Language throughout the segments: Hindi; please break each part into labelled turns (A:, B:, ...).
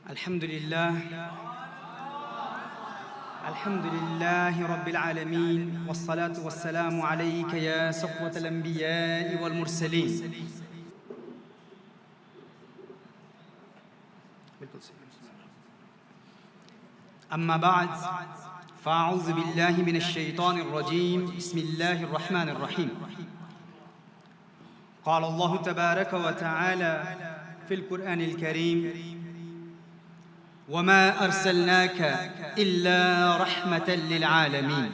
A: अल्हम्दुलिल्लाह रब्बिल आलमीन वस्सलातु वस्सलामु अलैका या सफ़वतल अंबिया'i वल मुरसलीन। अम्मा बाद फ़अऊज़ु बिल्लाहि मिनश शैतानिर रजीम। बिस्मिल्लाहिर रहमानिर रहीम। क़ाल अल्लाहु तबारक व तआला फ़िल क़ुरआनिल करीम वमा अर्सलनाका इल्ला रहमतल लिल आलमीन।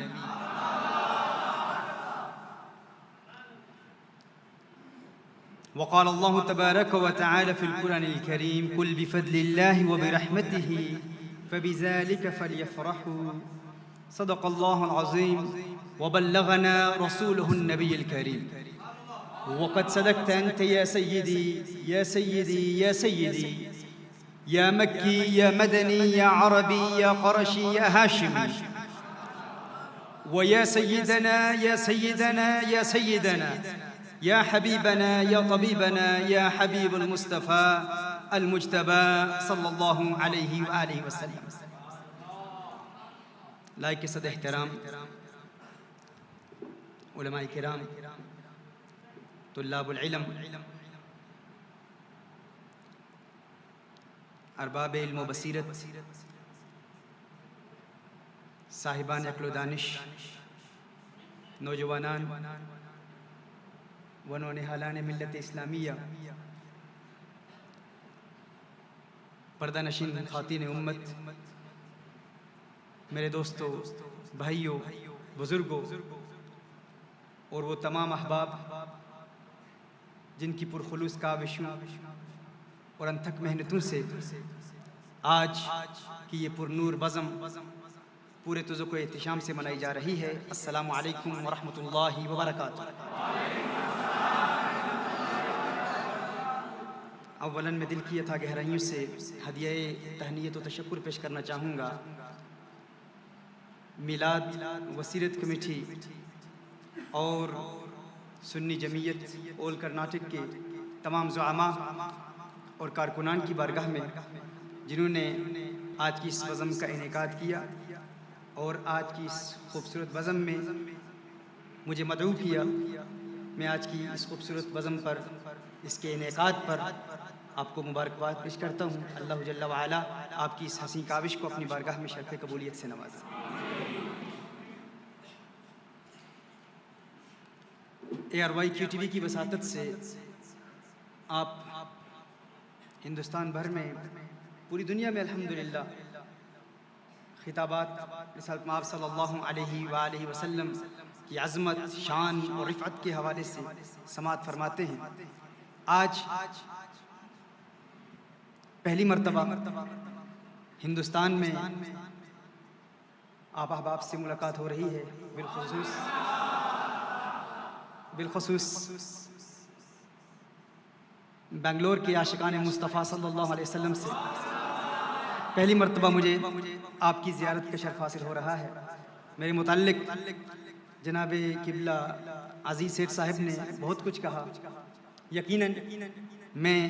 A: वक़ाल अल्लाहु तबारक व तआला फ़िल क़ुरआनिल करीम कुल बिफ़द्लिल्लाहि व बिरहमतिही फ़बिज़ालिका फ़लयफ़रहू सदक़ल्लाहुल अज़ीम व बल्लगना रसूलुहुन नबियुल करीम। वक़द सदक़्ता अंत या सय्यदी या सय्यदी या सय्यदी या मक्की या मदनी या अरबी या क़ुरशी या हाशिमी व या सय्यदना या सय्यदना या सय्यदना या हबीबना या तबीबना या हबीबुल मुस्तफ़ा अल मुज्तबा सल्लल्लाहु अलैहि व आलिहि वसल्लम। लायक सद एहतराम उलमाए किराम, तुल्लाबुल इल्म, अरबाब इल्म व बसीरत, साहिबान अक्ल व दानिश, नौजवानान व नौनिहालान मिल्लत इस्लामिया, पर्दा नशीन ख़ातीन उम्मत, मेरे दोस्तों, भाइयों, बुज़ुर्गों और वो तमाम अहबाब जिनकी पुरखुलूस काविशों और अनथक मेहनतों से आज की ये पुरनूर बज़म पूरे तुज़ुक़ एहतिशाम से मनाई जा रही है। अस्सलामु अलैकुम व रहमतुल्लाहि व बरकातुहू। अव्वलन मैं दिल की यथा गहराइयों से हदिया तहनीयत व तशक्कुर पेश करना चाहूँगा मिलाद वसीरत कमेटी और सुन्नी जमीयत ओल कर्नाटक के तमाम ज़ुआमा और कारकुनान की बारगाह में, जिन्होंने आज की इस बज़म का इनेकाद किया और आज की इस खूबसूरत बज़म में मुझे मदऊ किया। मैं आज की इस खूबसूरत बज़म पर, इसके इनेकाद पर आपको मुबारकबाद पेश करता हूँ। अल्लाह जल्ला व अला आपकी इस हसीन काविश को अपनी बारगाह में शर्फ़ कबूलियत से नवाज़े। ARYQTV की वसातत से आप हिंदुस्तान भर में, पूरी दुनिया में अल्हम्दुलिल्लाह खिताबात रिसालत मआब सल्लल्लाहु अलैहि व आलिहि वसल्लम की अज़मत, शान और रिफ़अत के हवाले से समाअत फरमाते हैं। आज पहली मर्तबा हिंदुस्तान में आप अहबाब से मुलाकात हो रही है, बिलखुसूस बेंगलोर के आशिकान मुस्तफ़ा सल्लल्लाहु अलैहि वसल्लम से पहली मर्तबा मुझे आपकी ज़ियारत का शर्फ़ हासिल हो रहा है। मेरे मुताल्लिक़ जनाब किबला अज़ीज़ सेठ साहिब ने बहुत कुछ कहा। यकीनन मैं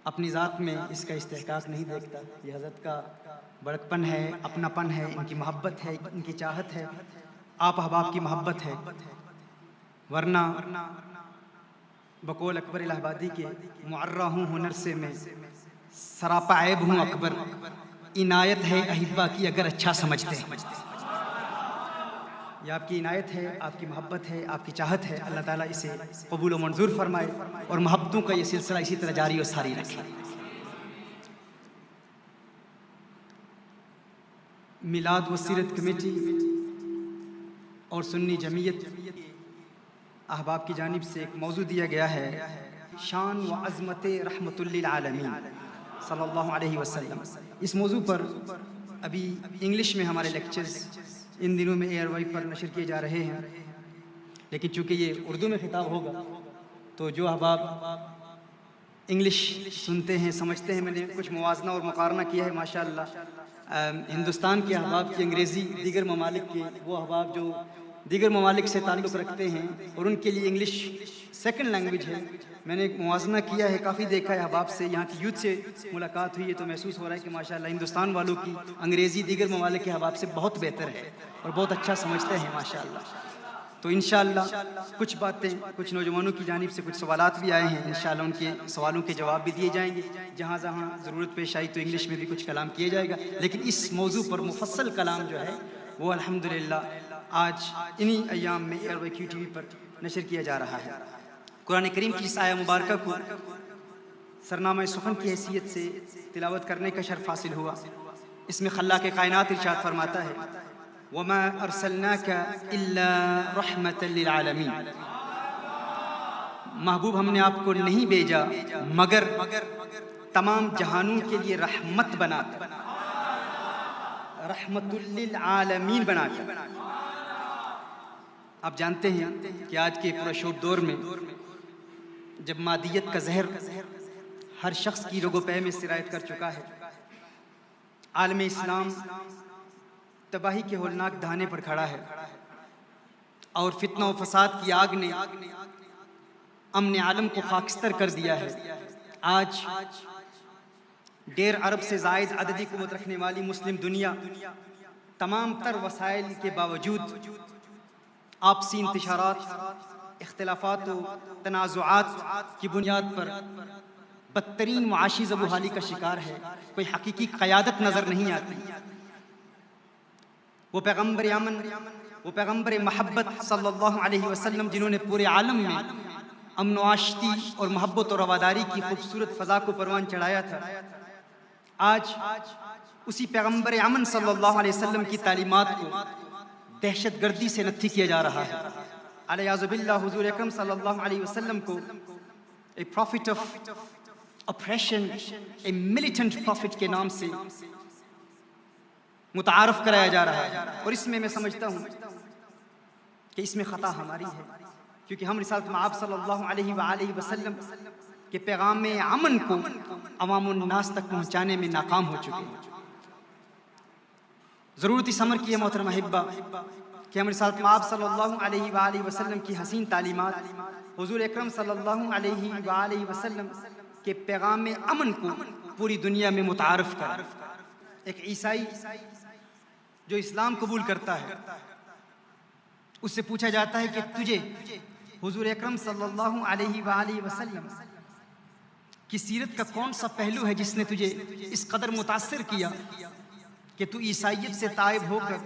A: अपनी ज़ात में इसका इस्तेहकाक नहीं देखता। ये हज़रत का बड़कपन है, अपनापन है, इनकी मोहब्बत है, इनकी चाहत है, आप अहबाब की मोहब्बत है। वरना बकौल अकबर इलाहाबादी के मुअर्रा हूँ हुनर से मैं, सरापा ऐब हूँ अकबर, इनायत है अहिब्बा की अगर अच्छा समझते हैं। यह आपकी इनायत है, आपकी मोहब्बत है, आपकी चाहत है। अल्लाह ताला इसे कबूल व मंजूर फरमाए और मोहब्बतों का ये सिलसिला इसी तरह जारी और सारी रखे। मिलाद वसीरत कमेटी और सुन्नी जमीयत अहबाब की जानिब से एक मौजू दिया गया है, शान व अज़मत रहमतुल लिल आलमीन सल्लल्लाहु अलैहि वसल्लम। इस मौजू पर अभी इंग्लिश में हमारे लेक्चर्स इन दिनों में ARY पर नशर किए जा रहे हैं, लेकिन चूँकि ये उर्दू में खिताब होगा तो जो अहबाब इंग्लिश सुनते हैं, समझते हैं, मैंने कुछ मुवाज़ना और मुकारना किया है माशाअल्लाह। हिंदुस्तान के अहबाब की अंग्रेज़ी, दीगर ममालिक के वो अहबाब जो दीगर ममालिक से ताल्लुक़ रखते हैं और उनके लिए इंग्लिश सेकंड लैंग्वेज है। मैंने एक मुवाज़ना किया है, काफ़ी देखा है अहबाब से, यहाँ की यूथ से मुलाकात हुई है तो महसूस हो रहा है कि माशाअल्लाह हिंदुस्तान वालों की अंग्रेज़ी दीगर ममालिक के अहबाब से बहुत बेहतर है और बहुत अच्छा समझते हैं माशाअल्लाह। तो इंशाअल्लाह कुछ बातें कुछ नौजवानों की जानिब से कुछ सवालात भी आए हैं, इंशाअल्लाह उनके सवालों के जवाब भी दिए जाएंगे। जहाँ जहाँ ज़रूरत पेश आई तो इंग्लिश में भी कुछ कलाम किया जाएगा, लेकिन इस मौजू पर मुफस्सल कलाम जो है वो अल्हम्दुलिल्लाह आज इन्हीं अय्याम में ARYQ TV पर नशर किया जा रहा है। कुरान करीम की इस आया मुबारक को सरनामा सुखन की हैसियत से तिलावत करने का शर्फ हासिल हुआ। इसमें खल्लाक़ कायनात इरशाद फरमाता है, वमा अरसलनाका इल्ला रहमतल लिल आलमीन, महबूब हमने आपको नहीं भेजा मगर तमाम जहानों के लिए रहमत बनाकर, रहमतुल लिल आलमीन बनाकर। आप जानते हैं कि आज के पुरशोर दौर में जब मादियत का जहर हर शख्स की रोगोपय में सिरायत कर चुका है, आलम इस्लाम तबाही के होलनाक धाने पर खड़ा है और फितना और फसाद की आग ने अमन आलम को खाकस्तर कर दिया है। आज 1.5 अरब से ज़ायद अददी क़ुव्वत रखने वाली मुस्लिम दुनिया तमाम तर वसाइल के बावजूद आपसी इंतशारात, इख्तिलाफात और तनाज़ुआत की बुनियाद पर बदतरीन मुआशी ज़बूहाली का शिकार है। कोई हकीकी क़यादत नज़र नहीं आती। वो पैगम्बर अमन, वो पैगम्बर महब्बत सल्लल्लाहु अलैहि वसल्लम जिन्होंने पूरे आलम में अमन आश्ती और मोहब्बत और रवादारी की खूबसूरत फ़ज़ा को परवान चढ़ाया था, आज उसी पैगम्बर अमन सल्लल्लाहु अलैहि वसल्लम की तालीमात को दहशतगर्दी से नत्थी किया जा रहा है। अलयाज़ुबिल्लाह हुज़ूर अकरम सल्लल्लाहु अलैहि वसल्लम को a prophet of operation, a militant prophet के नाम से मुतारफ़ कराया जा रहा है। और इसमें मैं समझता हूँ कि इसमें ख़ता हमारी है, क्योंकि हम रिसालत में आप सल्लल्लाहु अलैहि वसल्लम के पैगाम अमन को अवामुन नास तक पहुँचाने में नाकाम हो चुके हैं। ज़रूरत इस अमर की है मोहतरमा हिब्बा कि हम रिसालत में आप सल्लल्लाहु अलैहि वसल्लम की हसीन तालीमात, हुज़ूर अकरम सल्लल्लाहु अलैहि वसल्लम के पैगाम अमन को पूरी दुनिया में मुतारफ़ करें। एक ईसाई जो इस्लाम कबूल करता है, उससे पूछा जाता है कि तुझे हुज़ूर अकरम सल्लल्लाहु अलैहि वसल्लम की सीरत का कौन सा पहलू है जिसने तुझे इस कदर मुतासिर किया कि तू ईसाइयत से ताइब होकर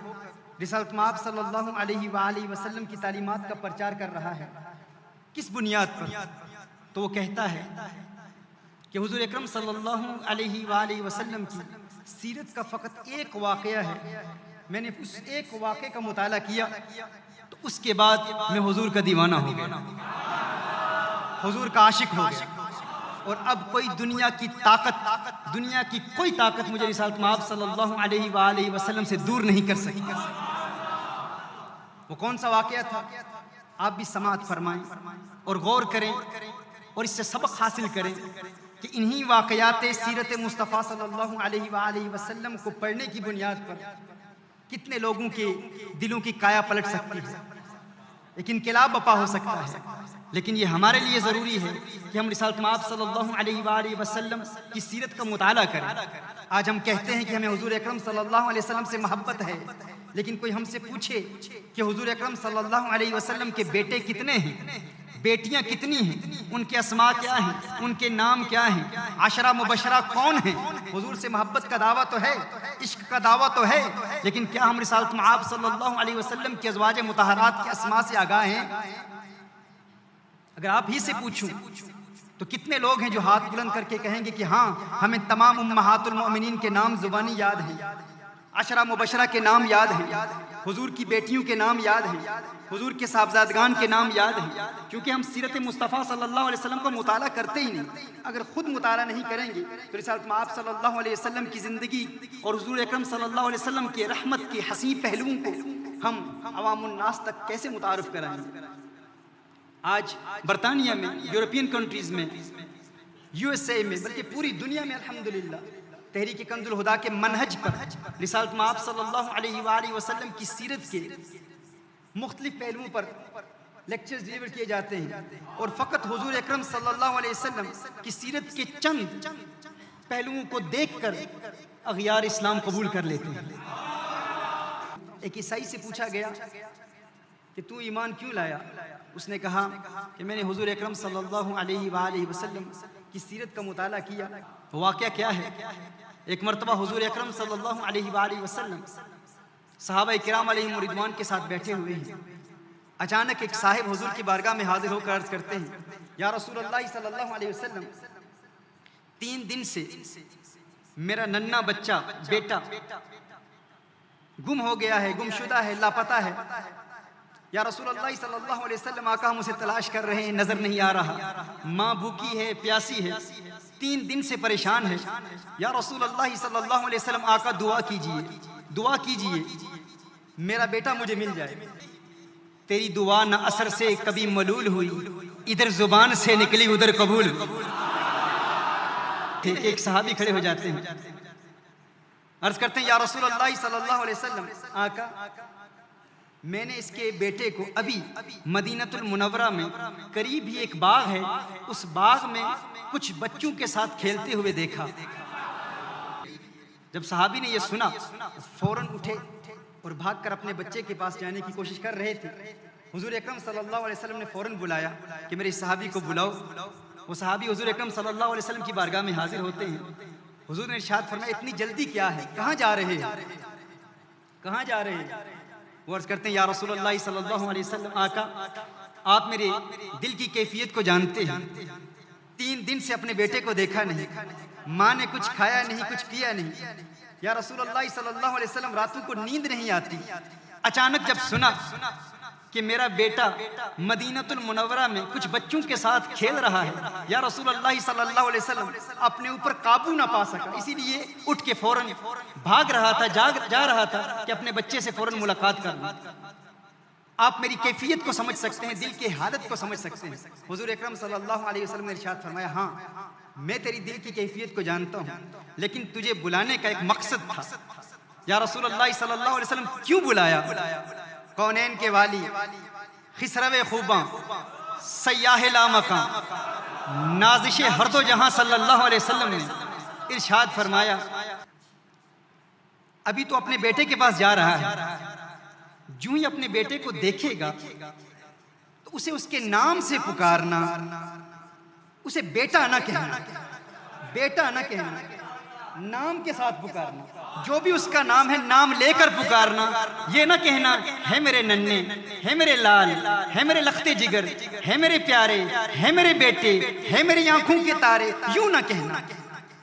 A: रिसालत में आप सल्लल्लाहु अलैहि वसल्लम की तालीमात का प्रचार कर रहा है, किस बुनियाद पर? तो वो कहता है कि हुज़ूर अकरम सल्लल्लाहु अलैहि वसल्लम की सीरत का फ़कत एक वाक़या है, मैंने उस एक वाक़े का मुताला किया तो उसके बाद मैं हुज़ूर का दीवाना हो गया, हुज़ूर का आशिक हो गया, और अब कोई दुनिया की ताकत, दुनिया की कोई ताकत मुझे रिसालत में आप सल्लल्लाहु अलैहि वसल्लम से दूर नहीं कर सकी। वो कौन सा वाक़या था? आप भी समाअत फरमाएं और गौर करें और इससे सबक हासिल करें कि इन्हीं वाक़यात सीरत मुस्तफ़ा सल्लल्लाहु अलैहि वसल्लम को पढ़ने की बुनियाद पर कितने लोगों के दिलों की काया पलट सकती है, एक इनकलाब बपा हो सकता है। लेकिन ये हमारे लिए ज़रूरी है कि हम रिसालत में आप सल्लल्लाहु अलैहि वसल्लम की सीरत का मुताला करें। आज हम कहते हैं कि हमें हुज़ूर अकरम सल्लल्लाहु अलैहि वसल्लम से मोहब्बत है, लेकिन कोई हमसे पूछे कि हुज़ूर अकरम सल्लल्लाहु अलैहि वसल्लम के बेटे कितने हैं, बेटियां कितनी हैं, उनके अस्मा क्या हैं, उनके नाम क्या हैं, आशरा मुबशरा कौन हैं? हुजूर से मोहब्बत का दावा तो है, इश्क का दावा तो है, लेकिन क्या हम रिसालत में आप सल्लल्लाहु अलैहि वसल्लम के अज़वाज मुतहरात के अस्मा से आगाह हैं? अगर आप ही से पूछूं तो कितने लोग हैं जो हाथ बुलंद करके कहेंगे कि हाँ, हमें तमाम उम्महातुल मोमिनीन के नाम ज़ुबानी याद हैं, अशरा मुबशरा के नाम याद हैं, हुजूर की बेटियों के नाम याद हैं, हुजूर के साहबजादगान के नाम याद हैं, क्योंकि हम सीरत मुस्तफ़ा सल्लल्लाहु अलैहि वसल्लम का मुताला करते ही नहीं। अगर खुद मुताला नहीं करेंगे तो रिसालत में आप सल्लल्लाहु अलैहि वसल्लम की ज़िंदगी और हुजूर अकरम सल्लल्लाहु अलैहि वसल्लम के रहमत के हसी पहलुओं को हम अवामुन नास तक कैसे मुतारफ़ कराएंगे? आज बरतानिया में, यूरोपियन कंट्रीज़ में, USA में, बल्कि पूरी दुनिया में अल्हम्दुलिल्लाह तहरीक कंजुल हुदा के मनहज पर रिसालत में आप सल्लल्लाहु अलैहि वसल्लम की सीरत के मुख्तलिफ पहलुओं पर लेक्चर्स डिलीवर किए जाते हैं और फ़कत हुजूर अकरम सल्लल्लाहु अलैहि वसल्लम की सीरत के चंद पहलुओं को देखकर अग़ियार इस्लाम कबूल कर लेते हैं। एक ईसाई से पूछा गया कि तू ईमान क्यों लाया? उसने कहा कि मैंने हुजूर अकरम सल्लल्लाहु अलैहि वसल्लम की सीरत का मुताला किया। वाक़या क्या है? एक मरतबा हुजूर अकरम सल्लल्लाहु अलैहि वसल्लम सहाबा किराम अलैहिम रिदवान के साथ बैठे हुए हैं। अचानक एक साहिब हुजूर की बारगाह में हाजिर होकर अर्ज करते हैं, या रसूलल्लाह सल्लल्लाहु अलैहि वसल्लम, 3 दिन से मेरा नन्ना बच्चा बेटा गुम हो गया है, गुमशुदा है, लापता है। या रसूलल्लाह सल्लल्लाहु अलैहि वसल्लम, आका हम उसे तलाश कर रहे हैं, नजर नहीं आ रहा। माँ भूखी है, प्यासी है, 3 दिन से परेशान है। या रसूलल्लाह सल्लल्लाहु अलैहि वसल्लम, आका दुआ कीजिए, दुआ कीजिए मेरा बेटा मुझे मिल जाए। तेरी दुआ न असर से कभी मलूल हुई, इधर जुबान से निकली उधर कबूल। एक सहाबी खड़े हो जाते हैं, अर्ज करते हैं, या रसूलल्लाह सल्लल्लाहु अलैहि वसल्लम, आका मैंने इसके बेटे को अभी मदीनतुल मुनव्वरा में करीब ही एक बाग है, उस बाग में कुछ बच्चों के साथ खेलते हुए देखा। जब सहाबी ने यह सुना फौरन उठे और भागकर अपने बच्चे के पास जाने की कोशिश कर रहे थे। हुजूर अकरम सल्लल्लाहु अलैहि वसल्लम ने फौरन बुलाया कि मेरे सहाबी को बुलाओ। वो सहाबी हुजूर अकरम सल्लल्लाहु अलैहि वसल्लम की बारगाह में हाजिर होते हैं। हुजूर ने इरशाद फरमाया, इतनी जल्दी क्या है, कहाँ जा रहे हैं, कहाँ जा रहे हैं? वो अर्ज करते हैं, या रसूलल्लाह सल्लल्लाहु अलैहि वसल्लम, आका आप मेरे दिल की कैफियत को जानते हैं। 3 दिन से अपने बेटे को देखा नहीं, माँ ने कुछ खाया नहीं, कुछ पिया नहीं। या रसूलल्लाह सल्लल्लाहु अलैहि वसल्लम, रातों को नींद नहीं आती। अचानक जब सुना कि मेरा बेटा मदीनतुल मुनव्वरा में कुछ बच्चों के साथ खेल रहा है, या रसूलल्लाह सल्लल्लाहु अलैहि वसल्लम अपने ऊपर काबू ना पा सका, इसीलिए उठ के फौरन भाग रहा था, जा रहा था कि अपने बच्चे से फौरन मुलाकात कर लूं। आप मेरी कैफियत को समझ सकते हैं, दिल की हालत को समझ सकते हैं। हुजूर अकरम सल्लल्लाहु अलैहि वसल्लम ने इरशाद फरमाया, हाँ मैं तेरी दिल की कैफियत को जानता हूँ, लेकिन तुझे बुलाने का एक मकसद था। या रसूलल्लाह सल्लल्लाहु अलैहि वसल्लम, क्यों बुलाया? कौनैन के वाली, खिसरवे खूबां, सयाह लामकां, नाज़िशे हर दो जहां सल्लल्लाहु अलैहि वसल्लम ने इरशाद फरमाया, अभी तो अपने बेटे के पास जा रहा है, जो ही अपने बेटे को देखेगा तो उसे उसके नाम से पुकारना, उसे बेटा ना कहना, बेटा ना कहना, नाम के साथ पुकारना। जो भी उसका नाम है नाम लेकर पुकारना, ये ना कहना है मेरे नन्हे, है मेरे लाल, है मेरे लखते जिगर, है मेरे प्यारे, है मेरे बेटे, है मेरी आंखों के तारे, यूं ना कहना।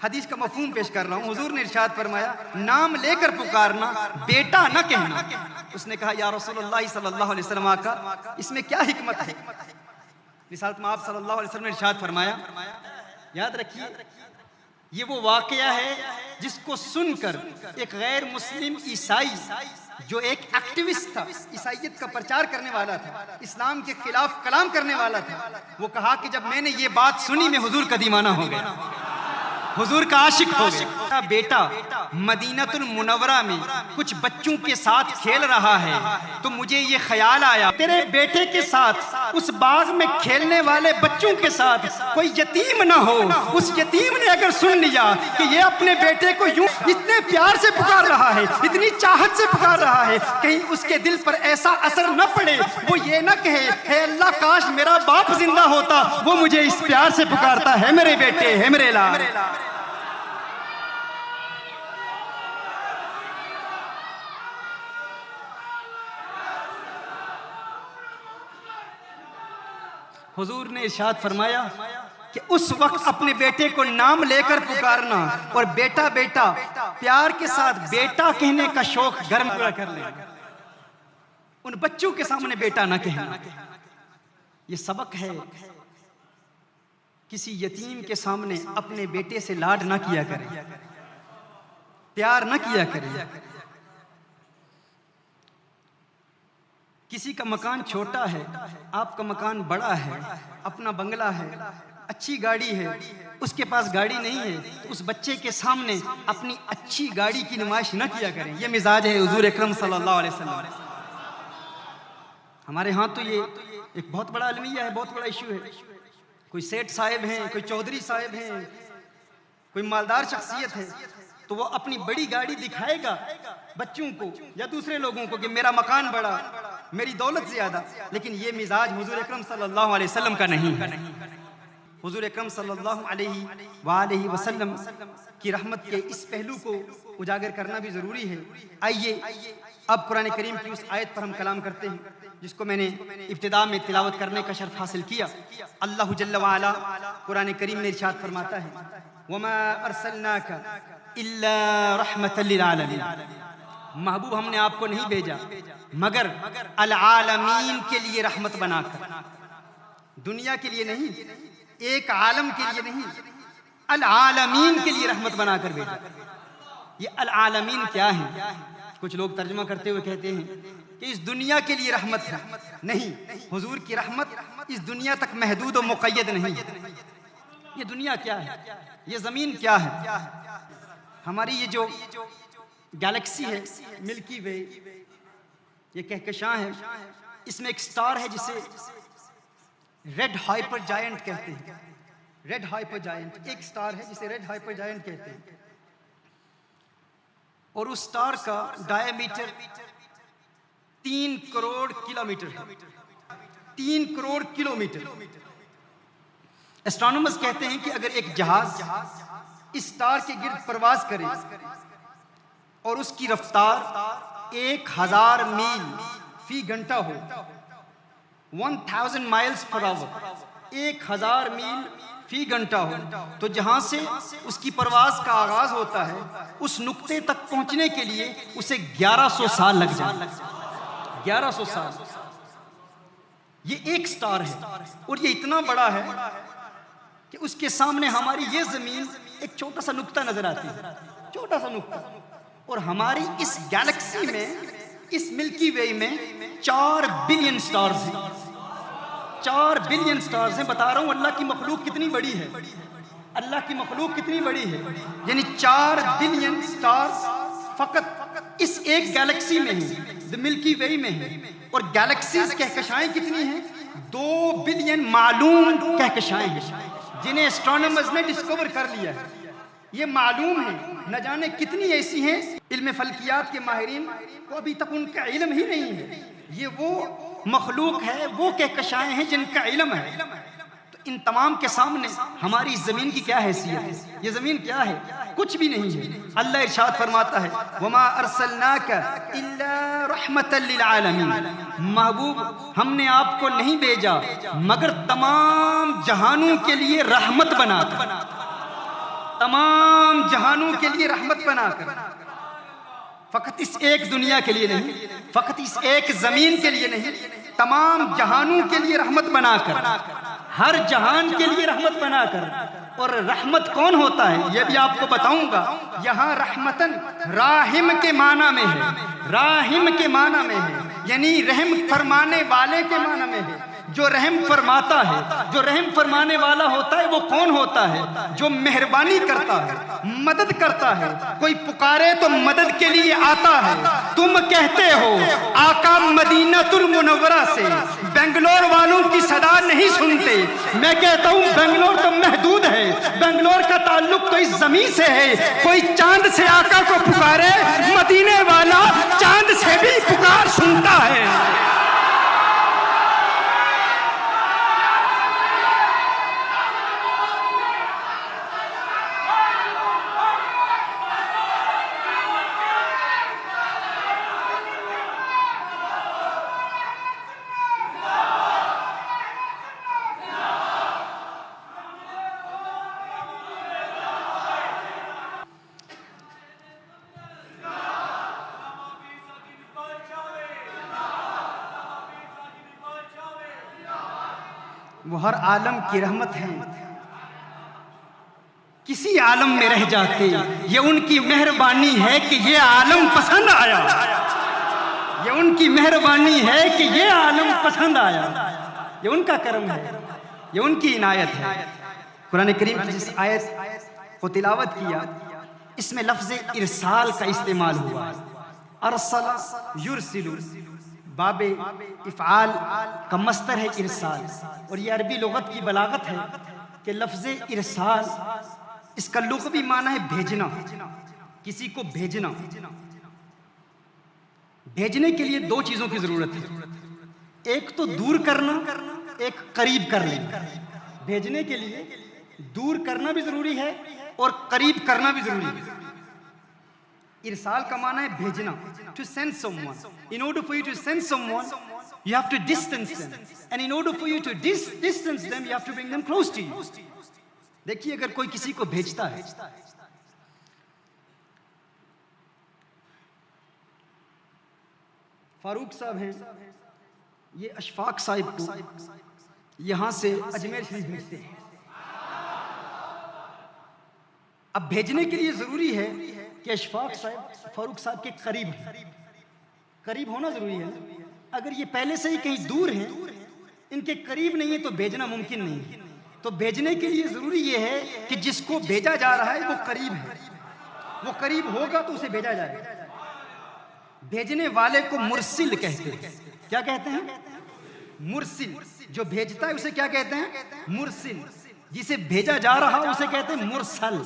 A: हदीस का मफहूम पेश कर रहा हूं। हुजूर ने इरशाद फरमाया, नाम लेकर पुकारना, बेटा ना कहना। उसने कहा, या रसूलल्लाह सल्लल्लाहु अलैहि वसल्लम, आका इसमें क्या हिकमत है? रिसालत में आप सल्लल्लाहु अलैहि वसल्लम ने इरशाद फरमाया, याद रखिए ये वो वाकया है जिसको सुनकर एक गैर मुस्लिम ईसाई, जो एक एक्टिविस्ट था, ईसाइयत का प्रचार करने वाला था, इस्लाम के खिलाफ कलाम करने वाला था, वो कहा कि जब मैंने ये बात सुनी मैं हुजूर का दीवाना हो गया, हुजूर का आशिक हो गया। बेटा मदीनतुल मुनव्वरा में कुछ बच्चों के साथ खेल रहा है, तो मुझे ये ख्याल आया, तेरे बेटे के साथ उस बाग में खेलने वाले बच्चों के साथ कोई यतीम ना हो। उस यतीम ने अगर सुन लिया कि ये अपने बेटे को यूं इतने प्यार से पुकार रहा है, इतनी चाहत से पुकार रहा है, कहीं उसके दिल पर ऐसा असर न पड़े, वो ये ना कहे, हे अल्लाह काश मेरा बाप जिंदा होता, वो मुझे इस प्यार से पुकारता, है मेरे बेटे, है मेरे लाल। हुजूर ने इरशाद फरमाया कि उस वक्त अपने बेटे को नाम लेकर पुकारना और बेटा बेटा प्यार के साथ बेटा कहने का शौक घर में पूरा कर लेना, उन बच्चों के सामने बेटा ना कहना। ये सबक है, किसी यतीम के सामने अपने बेटे से लाड ना किया करें, प्यार ना किया करें। किसी का मकान छोटा है, आपका मकान बड़ा है, अपना बंगला है, अच्छी गाड़ी है, उसके पास गाड़ी नहीं है, तो उस बच्चे के सामने अपनी अच्छी गाड़ी की नुमाइश न किया करें। यह मिजाज है हुजूर अकरम सल्लल्लाहु अलैहि वसल्लम। हमारे यहाँ तो ये एक बहुत बड़ा अलमिया है, बहुत बड़ा इशू है। कोई सेठ साहब हैं, कोई चौधरी साहब हैं, कोई मालदार शख्सियत है, तो वो अपनी बड़ी गाड़ी दिखाएगा बच्चों को या दूसरे लोगों को कि मेरा मकान बड़ा, मेरी दौलत ज्यादा। लेकिन ये मिजाज हुजूर अकरम सल्लल्लाहु अलैहि वसल्लम का नहीं है। हुजूर अकरम सल्लल्लाहु अलैहि वसल्लम की रहमत के इस पहलू को उजागर करना भी जरूरी है। आइए अब कुरान करीम की उस आयत पर हम कलाम करते हैं जिसको मैंने इब्तिदा में तिलावत करने का शर्फ हासिल किया। अल्लाह जल्ल व अला कुरान करीम में इरशाद फरमाता है, वमा अर्सलनाका इल्ला रहमतल लिल आलमीन। महबूब हमने आपको नहीं भेजा मगर अल आलमीन के लिए रहमत बनाकर, दुनिया के लिए नहीं, एक आलम के लिए नहीं, अल आलमीन के लिए रहमत बनाकर भेजा। ये अल आलमीन क्या है? कुछ लोग तर्जुमा करते हुए कहते हैं कि इस दुनिया के लिए रहमत है। नहीं, हुजूर की रहमत इस दुनिया तक महदूद और मुक़य्यद नहीं। ये दुनिया क्या है, ये जमीन क्या है, हमारी ये जो गैलेक्सी है मिल्की वे, ये कहकशां है, इसमें एक स्टार है जिसे रेड हाइपर जायंट कहते हैं। रेड हाइपर जायंट एक स्टार है जिसे रेड हाइपर जायंट कहते हैं, और उस स्टार का डायमीटर 3 करोड़ किलोमीटर है। 3 करोड़ किलोमीटर। एस्ट्रोनॉमर्स कहते हैं कि अगर एक जहाज इस स्टार के गिर्द परवाज करे और उसकी रफ्तार 1000 मील फी घंटा हो, 1000 माइल्स पर आवर, 1000 मील फी घंटा हो, तो जहां से उसकी परवाज का आगाज होता है उस नुक्ते तक पहुंचने के लिए उसे 1100 साल लग जाए। 1100 साल। ये एक स्टार है और ये इतना बड़ा है कि उसके सामने हमारी ये जमीन एक छोटा सा नुक्ता नजर आती है, छोटा सा नुक्ता। और हमारी इस गैलेक्सी में, इस मिल्की वे में 4 बिलियन स्टार्स हैं। 4 बिलियन स्टार्स हैं। बता रहा हूं अल्लाह की मखलूक कितनी बड़ी है, अल्लाह की मखलूक कितनी बड़ी है। यानी 4 बिलियन स्टार्स फकत इस एक गैलेक्सी में है, द मिल्की वे में है। और गैलेक्सीज कहकशाएं कितनी हैं? 2 बिलियन मालूम कहकशाएं हैं जिन्हें एस्ट्रोनॉमर्स ने डिस्कवर कर लिया है। ये मालूम है, न जाने कितनी ऐसी हैं इल्म फल्कियात के माहिरीन को अभी तक उनका इल्म ही नहीं है। ये वो मखलूक है, वो कहकशाएं हैं जिनका इल्म है। तो इन तमाम के सामने हमारी जमीन की क्या हैसियत है? ये जमीन क्या है? कुछ भी नहीं है। अल्लाह इरशाद फरमाता है, वमा अर्सलनाका इल्ला रहमतल लिल आलमीन। महबूब हमने आपको नहीं भेजा मगर तमाम जहानों के लिए रहमत बनाकर, तमाम जहानों के लिए रहमत बनाकर। फकत इस एक दुनिया के लिए नहीं, फकत इस एक जमीन के लिए नहीं, तमाम जहानों के लिए रहमत बनाकर, हर जहान के लिए रहमत बनाकर। और रहमत कौन होता है यह भी आपको बताऊंगा। यहाँ रहमतन राहिम के माना में है, राहिम के माना में है, यानी रहम फरमाने वाले के माना में है। जो रहम फरमाता है, जो रहम फरमाने वाला होता है वो कौन होता है? जो मेहरबानी करता है, मदद करता है। कोई पुकारे तो मदद के लिए आता है। तुम कहते हो आका मदीनातुल मुनव्वरा से बेंगलोर वालों की सदा नहीं सुनते। मैं कहता हूँ बेंगलोर तो महदूद है, बेंगलोर का ताल्लुक तो इस जमीन से है। कोई चांद से आका को पुकारे, मदीने वाला चांद से भी पुकार सुनता है। वो हर आलम की रहमत है, किसी आलम में रह जाते। ये उनकी मेहरबानी है कि ये आलम पसंद आया, ये उनकी मेहरबानी है कि ये आलम पसंद आया। ये उनका करम है, ये उनकी इनायत है। कुरान करीम की जिस आयत को तिलावत किया इसमें लफ्ज़ इरसाल का इस्तेमाल हुआ। अरसला युरसिलु, बाब इफ़आल का मस्तर है इरसाल, और ये अरबी लुगत की बलागत है कि लफ्ज़ इरसाल इसका लुग़वी माना है भेजना, किसी को भेजना। भेजने के लिए दो चीज़ों की ज़रूरत है, एक तो दूर करना, एक करीब कर लेना। भेजने के लिए दूर करना भी ज़रूरी है और करीब करना भी ज़रूरी है। इरसाल का माना है भेजना, to send someone. In order for you to send someone, you have to distance them, and in order for you to distance them, you have to bring them close to you. देखिए, अगर कोई किसी को भेजता है, फारूक साहब हैं, ये अशफाक साहिब को यहां से अजमेर शरीफ भेजते हैं। अब भेजने के लिए जरूरी है कि अशफाक साहब फारूक साहब के करीब होना जरूरी है। अगर ये पहले से ही कहीं दूर हैं, इनके करीब नहीं है, तो भेजना मुमकिन नहीं है। तो भेजने के लिए जरूरी ये है कि जिसको भेजा जा रहा है वो करीब है, वो करीब होगा तो उसे भेजा जाएगा। भेजने वाले को मुरसिल कहते हैं। क्या कहते हैं? मुरसिल। जो भेजता है उसे क्या कहते हैं? मुरसिल। जिसे भेजा जा रहा है उसे कहते हैं मुरसल,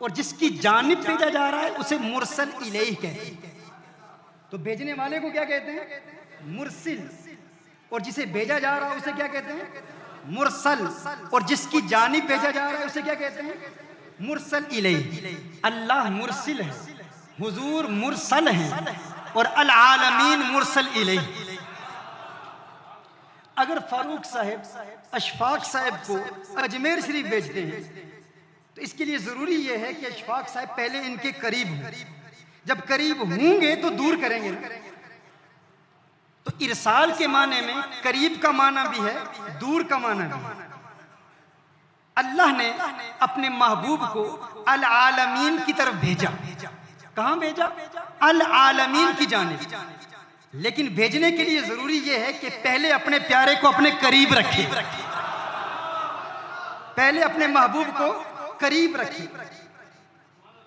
A: और जिसकी जानिब भेजा जा रहा है उसे मुरसल इलैह कहते हैं। तो भेजने वाले को क्या कहते हैं? मुरसिल। और जिसे भेजा जा रहा है उसे क्या कहते हैं? मुरसल। और जिसकी जानिब भेजा जा रहा है उसे क्या कहते हैं? मुरसल इलैह। अल्लाह मुरसिल है, हुजूर मुरसल हैं, और अल आलमीन मुरसल इलैह। अगर फारूक साहब अशफाक साहब को अजमेर शरीफ भेजते हैं तो इसके लिए जरूरी यह है कि अशफाक साहब पहले इनके करीब हों। जब करीब होंगे तो दूर करेंगे। तो इरसाल के माने में करीब का माना भी है, दूर का माना भी है। अल्लाह ने अपने महबूब को अल आलमीन की तरफ भेजा। कहां भेजा? अल आलमीन की जानिब। लेकिन भेजने के लिए जरूरी यह है कि पहले अपने प्यारे को अपने करीब रखे, पहले अपने महबूब को करीब रखे।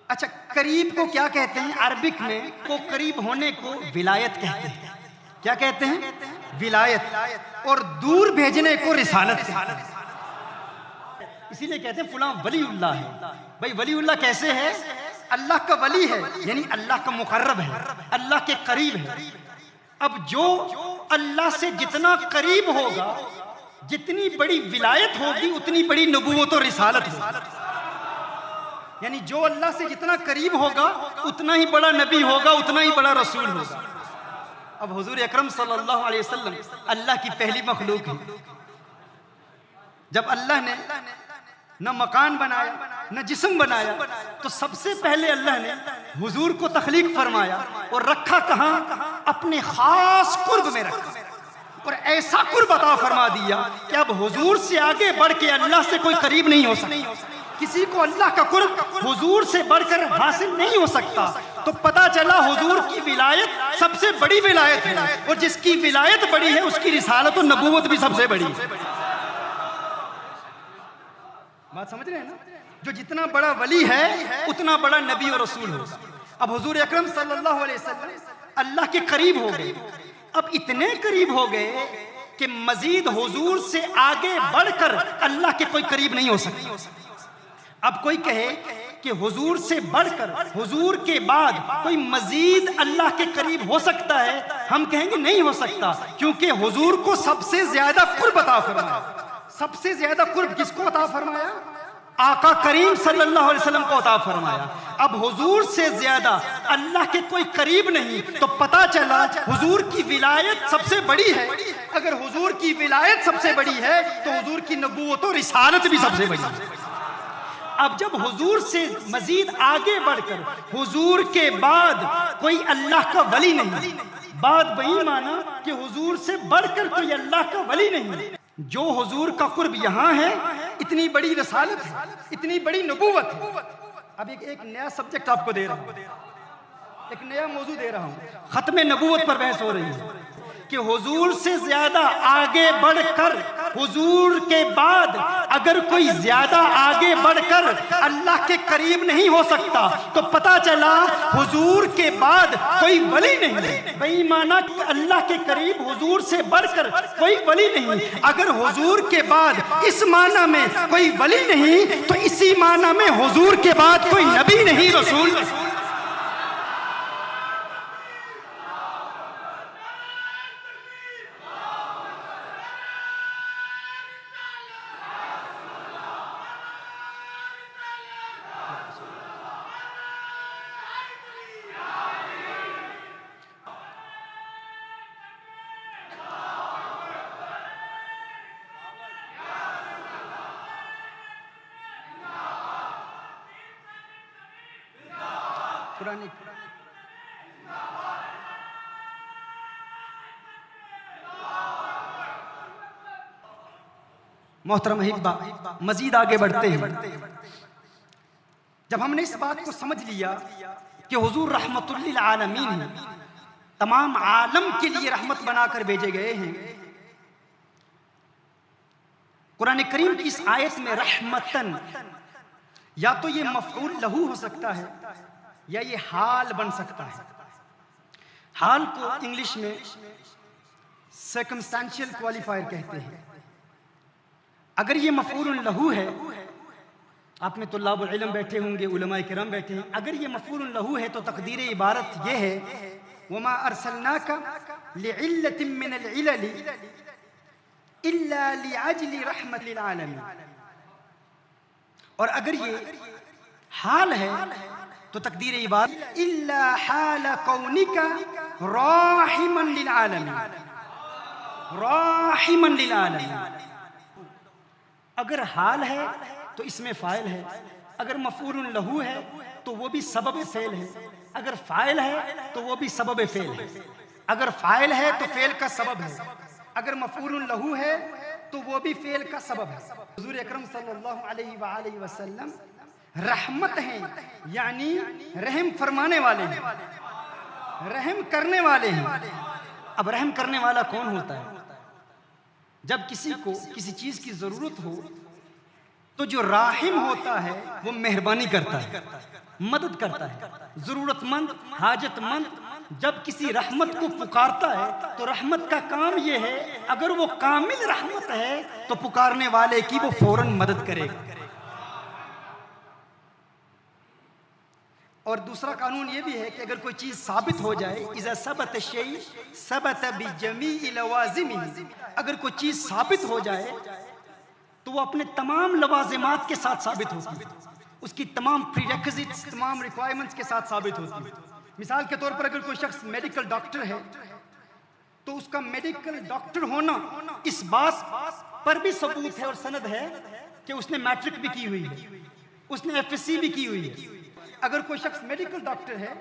A: अच्छा, करीब को क्या कहते हैं? अरबिक में को करीब होने को विलायत कहते हैं। क्या कहते हैं? विलायत। और दूर भेजने को रिसालत कहते हैं। इसीलिए कहते हैं फुलां वलीउल्लाह है। भाई वलीउल्लाह कैसे है? अल्लाह का वली है, यानी अल्लाह का मुकर्रब है, अल्लाह के करीब है। अब जो अल्लाह से जितना करीब होगा, जितनी बड़ी विलायत होगी, उतनी बड़ी नबूवत और रिसालत होगी। यानी जो अल्लाह से जितना करीब होगा उतना ही बड़ा नबी होगा, उतना ही बड़ा रसूल होगा। अब हुजूर अकरम सल्लल्लाहु अलैहि वसल्लम अल्लाह की पहली मखलूक है। जब अल्लाह ने न मकान बनाया न जिस्म बनाया, तो सबसे पहले अल्लाह ने हुजूर को तख्लीक फरमाया और रखा कहां? अपने खास कुर्ब में रखा, और ऐसा कुर्ब अता फरमा दिया कि अब हुजूर से आगे बढ़ के अल्लाह से कोई करीब नहीं हो सकता। किसी को अल्लाह का कुर्ब हुजूर से बढ़कर हासिल नहीं हो सकता। तो पता चला हुजूर की विलायत सबसे बड़ी विलायत है, और जिसकी विलायत बड़ी है उसकी रिसालत और नबूवत भी सबसे बड़ी है। बात समझ रहे हैं ना? जो जितना बड़ा वली है उतना बड़ा नबी और रसूल होगा। अब हुजूर अकरम सल्लल्लाहु अलैहि वसल्लम अल्लाह के करीब हो गए। अब इतने करीब हो गए कि मजीद हुजूर से आगे बढ़कर अल्लाह के कोई करीब नहीं हो सकता। अब कोई कहे कि हुजूर से बढ़कर, हुजूर के बाद कोई मजीद अल्लाह के करीब हो सकता है? हम कहेंगे नहीं हो सकता, क्योंकि हुजूर को सबसे ज्यादा कुर्ब अता फरमाया। सबसे ज्यादा कुर्ब किसको अता फरमाया? आका करीम सल्लल्लाहु अलैहि वसल्लम को अता फरमाया। अब हुजूर से ज्यादा अल्लाह के कोई करीब नहीं, तो पता चला हुजूर की विलायत सबसे बड़ी है। अगर हुजूर की विलायत सबसे बड़ी है तो हुजूर की नबूवत और रिसालत भी सबसे बड़ी है। अब जब हुजूर से मजीद आगे बढ़कर हुजूर के बाद कोई अल्लाह का वली नहीं, बात वही माना कि हुजूर से बढ़कर कोई अल्लाह का वली नहीं। जो हुजूर का कुर्ब यहाँ है, इतनी बड़ी रसालत है, इतनी बड़ी नबूवत है। अब एक नया सब्जेक्ट आपको दे रहा हूँ, एक नया मौजू दे रहा हूँ। खत्म नबूवत पर बहस हो रही है कि हुजूर से ज्यादा आगे बढ़कर हुजूर के बाद अगर कोई ज्यादा आगे बढ़कर अल्लाह के करीब नहीं हो सकता तो पता चला हुजूर के बाद कोई वली नहीं। बेईमाना अल्लाह के करीब हुजूर से बढ़कर कोई वली नहीं। अगर हुजूर के बाद इस माना में कोई वली नहीं तो इसी माना में हुजूर के बाद कोई नबी नहीं, रसूल नहीं। मोहतरम हिब्बा, मजीद आगे बढ़ते हैं। जब हमने इस बात को समझ लिया कि हुजूर रहमतुल लिल आलमीन हैं, तमाम आलम के लिए रहमत बनाकर भेजे गए हैं, कुरान करीम की इस आयत में रहमतन या तो ये मफऊल लहू हो सकता है या ये हाल बन सकता है। हाल को इंग्लिश में सर्कमस्टेंशियल क्वालिफायर कहते हैं। अगर ये मफऊल लहू है, आप में तुल्लाबुल इल्म बैठे होंगे, उलमाए किराम बैठे हैं, अगर ये मफऊल लहू है तो तकदीर इबारत ये है वमा अरसलनाका लिइल्लतिन मिनल इलल इल्ला लिअजलि रहमतिल लिल आलमीन। और अगर ये हाल है तो तकदीर इबारत इल्ला हाल कौनिका राहिमन लिल आलमीन, राहिमन लिल आलमीन। अगर हाल है तो इसमें फाइल है, अगर मफऊल लहू है तो वो भी सबब फेल है, अगर फाइल है तो वो भी सबब फेल है। अगर फाइल है तो फेल का सबब है, अगर मफऊल लहू है तो वो भी फेल का सबब है। हुजूर अकरम सल्लल्लाहु अलैहि वसल्लम रहमत हैं, यानी रहम फरमाने वाले हैं, रहम करने वाले हैं। अब रहम करने वाला कौन होता है? जब किसी को किसी चीज की जरूरत हो तो जो राहिम होता है वो मेहरबानी करता है, मदद करता है। जरूरतमंद, हाजतमंद जब किसी रहमत को पुकारता है तो रहमत का काम ये है, अगर वो कामिल रहमत है तो पुकारने वाले की वो फौरन मदद करेगा। और दूसरा कानून ये भी है कि अगर कोई चीज साबित हो जाए, इज़ा सबत शै सबत बिजमीइ लवाज़िमिही, अगर कोई चीज साबित हो जाए तो वो अपने तमाम लवाजिमात के साथ साबित होती है, उसकी तमाम प्रीरेक्विजिट्स, तमाम रिक्वायरमेंट्स के साथ साबित होती है। मिसाल के तौर पर अगर कोई शख्स मेडिकल डॉक्टर है तो उसका मेडिकल डॉक्टर होना इस बात पर भी सबूत है और सनद है कि उसने मैट्रिक भी की हुई है, उसने एफएससी भी की हुई है। अगर कोई शख्स मेडिकल डॉक्टर है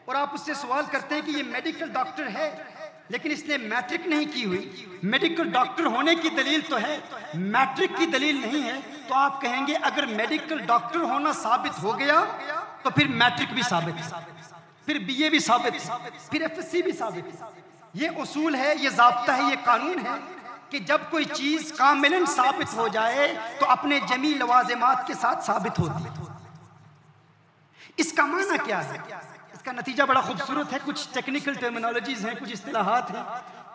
A: और आप उससे सवाल करते हैं कि ये मेडिकल डॉक्टर है लेकिन इसने मैट्रिक नहीं की हुई, मेडिकल डॉक्टर होने की दलील तो है, मैट्रिक की दलील नहीं है, तो आप कहेंगे अगर मेडिकल डॉक्टर होना साबित हो गया तो फिर मैट्रिक भी साबित है, फिर बीए भी साबित है, फिर एफएससी भी साबित है। ये उसूल है, ये ज़ाब्ता है, ये कानून है कि जब कोई चीज कामिलन साबित हो जाए तो अपने जमी लवाजिमात के साथ साबित होती है। इसका माना क्या है? इसका नतीजा बड़ा खूबसूरत है। कुछ टेक्निकल टर्मिनोलॉजीज हैं, कुछ इस्तिलाहात हैं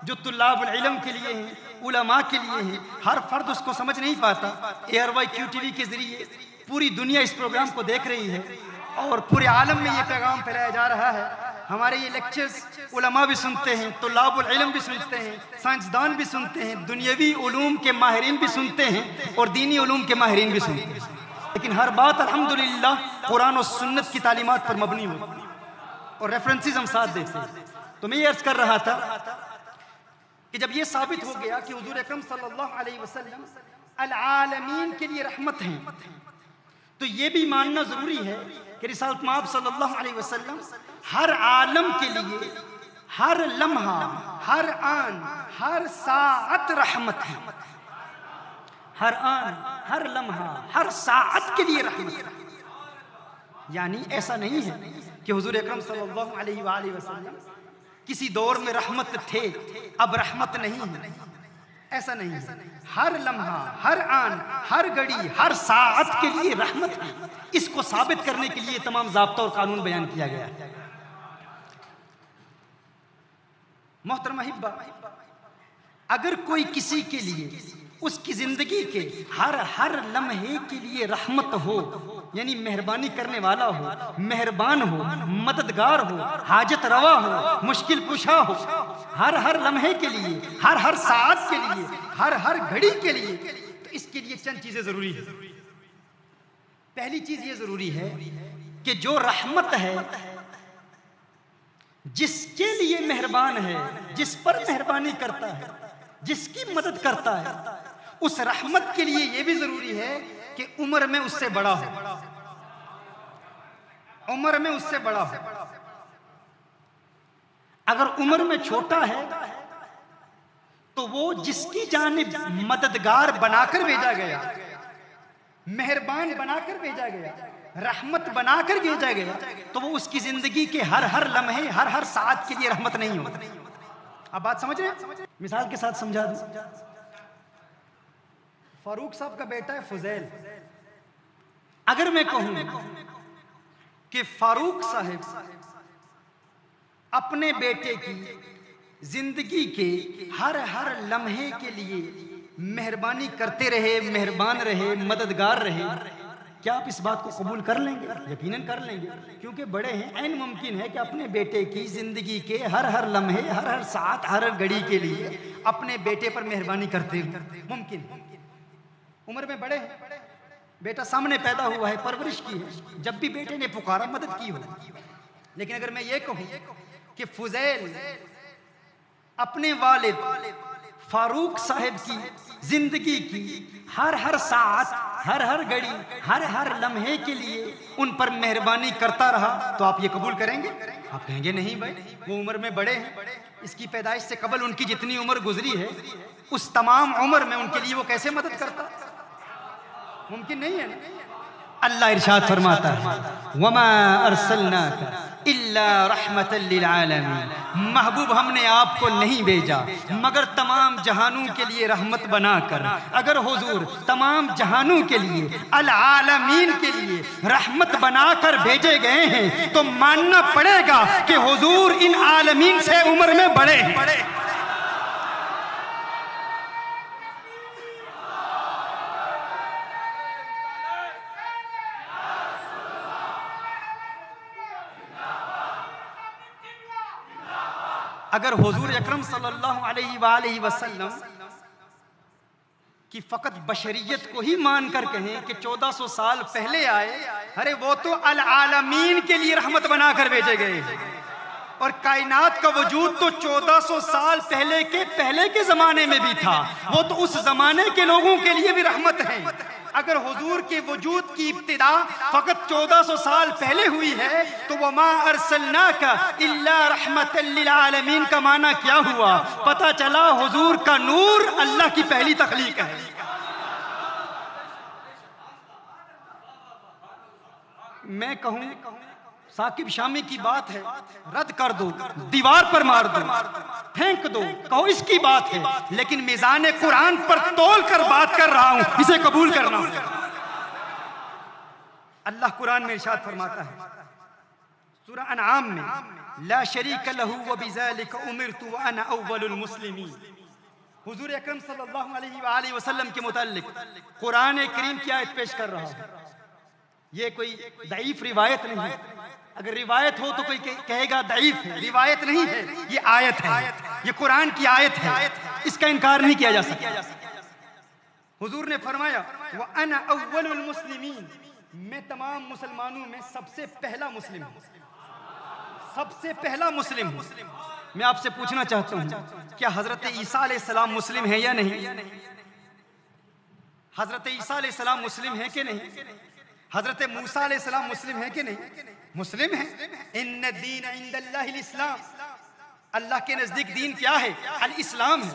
A: जो तुल्लाबुल इल्म के लिए हैं, उलमा के लिए हैं, हर फर्द उसको समझ नहीं पाता। ARYQ TV के जरिए पूरी दुनिया इस प्रोग्राम को देख रही है और पूरे आलम में ये पैगाम फैलाया जा रहा है। हमारे ये लेक्चर्स उलमा भी सुनते हैं, तुल्लाबुल इल्म भी सुनते हैं, साइंसदान भी सुनते हैं, दुनियावी उलूम के माहिरीन भी सुनते हैं और दीनी उलूम के माहिरीन भी सुनते हैं। लेकिन हर बात अल्हम्दुलिल्लाह कुरान और सुन्नत की तालीमात पर मबनी होती है और रेफरेंसेस हम साथ देते हैं। तो मैं ये अर्ज कर रहा था कि जब ये साबित हो गया कि हुजूर अकरम सल्लल्लाहु अलैहि वसल्लम अल आलमीन के लिए रहमत हैं, तो ये भी मानना जरूरी है कि रिसालत माब सल्लल्लाहु अलैहि वसल्लम हर आलम के लिए हर लम्हा, हर आन, हर साअत रहमत है। हर आन, हर लम्हा, हर साअत के लिए रहमत है। यानी ऐसा नहीं है कि हुजूर अकरम सल्लल्लाहु अलैहि वसल्लम किसी दौर में रहमत थे, अब रहमत नहीं है। ऐसा नहीं है। हर लम्हा, हर आन, हर घड़ी, हर साअत के लिए रहमत है। इसको साबित करने के लिए तमाम ज़ाब्ता और कानून बयान किया गया है। मोहतरमा हिब्बा, अगर कोई किसी के लिए उसकी जिंदगी के हर लम्हे के लिए रहमत हो, यानी मेहरबानी करने वाला हो, मेहरबान हो, मददगार हो, हाजत रवा हो, मुश्किल कुशा हो, हर लम्हे के लिए, हर साथ के लिए, हर घड़ी के लिए, तो इसके लिए चंद चीजें जरूरी है। पहली चीज ये जरूरी है कि जो रहमत है, जिसके लिए मेहरबान है, जिस पर मेहरबानी करता है, जिसकी मदद करता है, उस रहमत के लिए यह भी जरूरी है कि उम्र में उससे बड़ा हो, उम्र में उससे बड़ा हो। अगर उम्र में छोटा है तो वो जिसकी जानिब मददगार बनाकर भेजा गया, मेहरबान बनाकर भेजा गया, रहमत बनाकर भेजा गया, तो वो उसकी जिंदगी के हर लम्हे, हर साथ के लिए रहमत नहीं हो। अब बात समझ रहे हैं? मिसाल के साथ समझा दूं। फारूक साहब का बेटा है फुजैल। अगर मैं कहूं कि फारूक साहब अपने बेटे की जिंदगी के हर लम्हे के लिए मेहरबानी करते रहे, मेहरबान रहे, मददगार रहे, क्या आप इस बात को कबूल कर लेंगे? यकीनन कर लेंगे, क्योंकि बड़े हैं। ऐन मुमकिन है कि अपने बेटे की जिंदगी के हर लम्हे, हर साथ, हर घड़ी के लिए अपने बेटे पर मेहरबानी करते मुमकिन। उम्र में बड़े हैं, बेटा सामने पैदा हुआ है, परवरिश की है, जब भी बेटे ने पुकारा मदद की हो। लेकिन अगर मैं ये कहूं कि फुजैल अपने वालिद फारूक साहब की जिंदगी की हर साथ, हर घड़ी, हर लम्हे के लिए उन पर मेहरबानी करता रहा, तो आप ये कबूल करेंगे? आप कहेंगे नहीं भाई, वो उम्र में बड़े हैं, इसकी पैदाइश से कबल उनकी जितनी उम्र गुजरी है, उस तमाम उम्र में उनके लिए वो कैसे मदद करता? मुमकिन नहीं है ना। अल्लाह इरशाद फरमाता है, वमा अर्सलनाका इल्ला रहमतल लिल आलमीन, महबूब हमने आपको नहीं भेजा मगर तमाम जहानों के लिए रहमत बनाकर। अगर हुजूर तमाम जहानों के लिए, अल आलमीन के लिए रहमत बनाकर भेजे गए हैं, तो मानना पड़ेगा कि हुजूर इन आलमीन से उम्र में बड़े हैं। अगर हुजूर अकरम सल्लल्लाहु अलैहि वसल्लम कि फकत बशरियत को ही मानकर कहें कि 1400 साल पहले आए, अरे वो तो अल आलमीन के लिए रहमत बनाकर भेजे गए, और कायनात का वजूद तो 1400 साल पहले के जमाने में भी था, वो तो उस जमाने के लोगों के लिए भी रहमत है। अगर हुजूर के वजूद की इब्तिदा फकत 1400 साल पहले हुई है, तो वमा अर्सलनाका इल्ला रहमतल लिल आलमीन का माना क्या हुआ? पता चला हुजूर का नूर अल्लाह की पहली तख्लीक है। मैं कहूं साकिब शामी की बात है, रद्द कर दो, दीवार पर मार दो, फेंक दो, कहो इसकी बात है, लेकिन मिजान कुरान पर तोल कर बात कर रहा हूं, इसे कबूल करना। अल्लाह कुरान में इरशाद फरमाता है सूरह अनआम में, ला शरीक लहू व बिज़ालिका उमिरतु व अना अव्वलुल मुस्लिमीन। हुजूर अकरम सल्लल्लाहु अलैहि वसल्लम के मुताल्लिक कुरान करीम की आयत पेश कर रहा हूं। ये कोई दईफ रिवायत नहीं है, अगर रिवायत हो तो कोई कहेगा दईफ है, रिवायत नहीं है, ये आयत है, ये कुरान की आयत है, इसका इनकार नहीं किया जा सकता। हुजूर ने फरमाया, व अना अव्वलुल मुस्लिमीन, मैं तमाम मुसलमानों में सबसे पहला मुस्लिम हूं, सबसे पहला मुस्लिम हूं। मैं आपसे पूछना चाहता हूं, क्या हजरत ईसा अलैहिस्सलाम मुस्लिम है या नहीं? हजरत ईसा अलैहिस्सलाम मुस्लिम है कि नहीं? हजरत मूसा अलैहिस्सलाम मुस्लिम है कि नहीं? मुस्लिम है। इन्ना दीन इंदल्लाहिल इस्लाम, अल्लाह के नजदीक दीन क्या है? अल इस्लाम है।